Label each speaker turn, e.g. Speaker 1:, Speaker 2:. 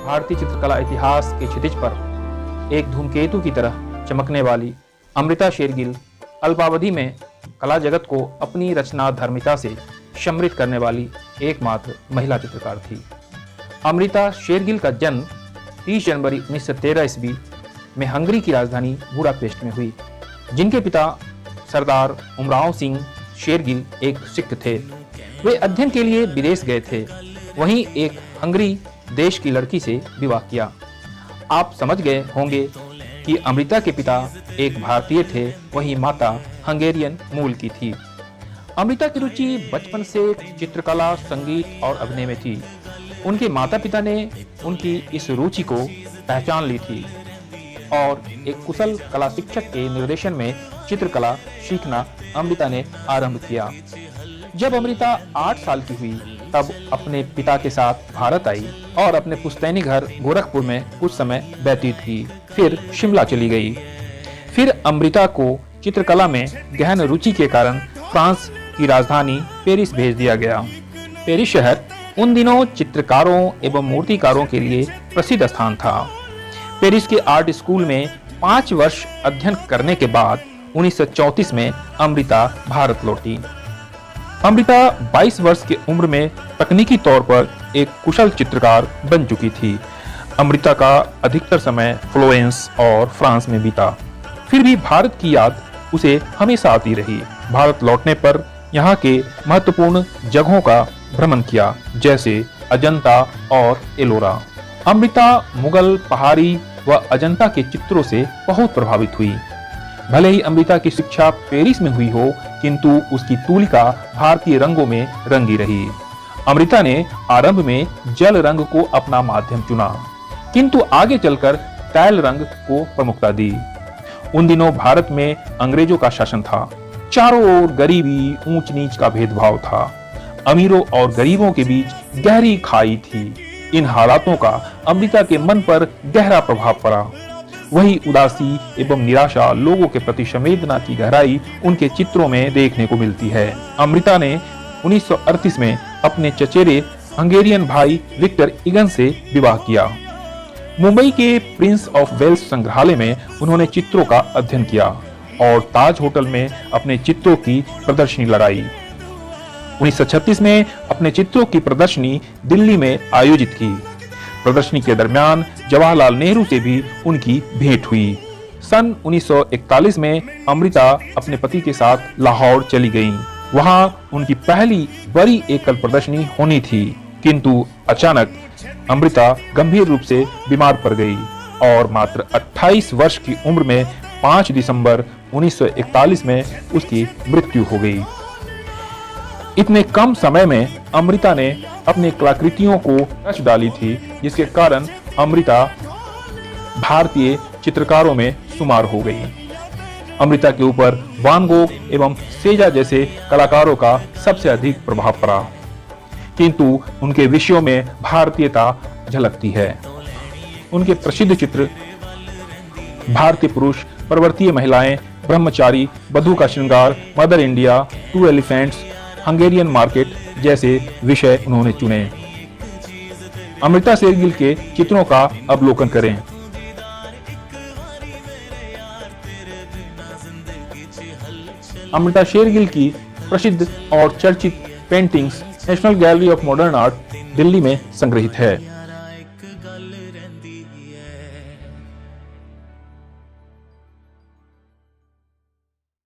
Speaker 1: भारतीय चित्रकला इतिहास के क्षितिज पर एक धूमकेतु की तरह चमकने वाली अमृता शेरगिल अल्पावधि में कला जगत को अपनी रचनाधर्मिता से समृद्ध करने वाली एकमात्र महिला चित्रकार थी। अमृता शेरगिल का जन्म 30 जनवरी 1913 ईस्वी में हंगरी की राजधानी बुडापेस्ट में हुई, जिनके पिता सरदार उमराव सिंह शेरगिल एक सिख थे। वे अध्ययन के लिए विदेश गए थे, वहीं एक हंगरी देश की लड़की से विवाह किया। आप समझ गए होंगे कि अमृता के पिता एक भारतीय थे, वहीं माता हंगेरियन मूल की थी। अमृता की रुचि बचपन से चित्रकला, संगीत और अभिनय में थी। उनके माता पिता ने उनकी इस रुचि को पहचान ली थी और एक कुशल कला शिक्षक के निर्देशन में चित्रकला सीखना अमृता ने आरंभ किया। जब अमृता 8 साल की हुई तब अपने पिता के साथ भारत आई और अपने पुश्तैनी घर गोरखपुर में कुछ समय व्यतीत की, फिर शिमला चली गई। फिर अमृता को चित्रकला में गहन रुचि के कारण फ्रांस की राजधानी पेरिस भेज दिया गया। पेरिस शहर उन दिनों चित्रकारों एवं मूर्तिकारों के लिए प्रसिद्ध स्थान था। पेरिस के आर्ट स्कूल में 5 वर्ष अध्ययन करने के बाद 1934 में अमृता भारत लौटी। अमृता 22 वर्ष की उम्र में तकनीकी तौर पर एक कुशल चित्रकार बन चुकी थी। अमृता का अधिकतर समय फ्लोरेंस और फ्रांस में बीता, फिर भी भारत की याद उसे हमेशा आती रही। भारत लौटने पर यहाँ के महत्वपूर्ण जगहों का भ्रमण किया, जैसे अजंता और एलोरा। अमृता मुगल, पहाड़ी व अजंता के चित्रों से बहुत प्रभावित हुई। भले ही अमृता की शिक्षा पेरिस में हुई हो, किंतु उसकी तूलिका भारतीय रंगों में रंगी रही। अमृता ने आरंभ में जल रंग को अपना माध्यम चुना, किंतु आगे चलकर तैल रंग को प्रमुखता दी। उन दिनों भारत में अंग्रेजों का शासन था। चारों ओर गरीबी, ऊंच नीच का भेदभाव था। अमीरों और गरीबों के बीच गहरी खाई थी। इन हालातों का अमृता के मन पर गहरा प्रभाव पड़ा। वही उदासी एवं निराशा, लोगों के प्रति संवेदना की गहराई उनके चित्रों में देखने को मिलती है। अमृता ने 1938 में अपने चचेरे हंगेरियन भाई विक्टर इगन से विवाह किया। मुंबई के प्रिंस ऑफ वेल्स संग्रहालय में उन्होंने चित्रों का अध्ययन किया और ताज होटल में अपने चित्रों की प्रदर्शनी लगाई। 1936 में अपने चित्रों की प्रदर्शनी दिल्ली में आयोजित की। प्रदर्शनी के दरमियान जवाहरलाल नेहरू से भी उनकी भेंट हुई। सन 1941 में अमृता अपने पति के साथ लाहौर चली गईं। वहां उनकी पहली बड़ी एकल प्रदर्शनी होनी थी, किंतु अचानक अमृता गंभीर रूप से बीमार पड़ गई और मात्र 28 वर्ष की उम्र में 5 दिसंबर 1941 में उसकी मृत्यु हो गई। इतने कम समय में अमृता ने अपनी कलाकृतियों को रच डाली थी, जिसके कारण अमृता भारतीय चित्रकारों में शुमार हो गई। अमृता के ऊपर वान गोग एवं सेजा जैसे कलाकारों का सबसे अधिक प्रभाव पड़ा, किंतु उनके विषयों में भारतीयता झलकती है। उनके प्रसिद्ध चित्र भारतीय पुरुष, पर्वतीय महिलाएं, ब्रह्मचारी, वधू का श्रृंगार, mother India, 2 elephants, Hungarian market जैसे विषय उन्होंने चुने। अमृता शेरगिल के चित्रों का अवलोकन करें। अमृता शेरगिल की प्रसिद्ध और चर्चित paintings national gallery of modern art Delhi में संग्रहित है।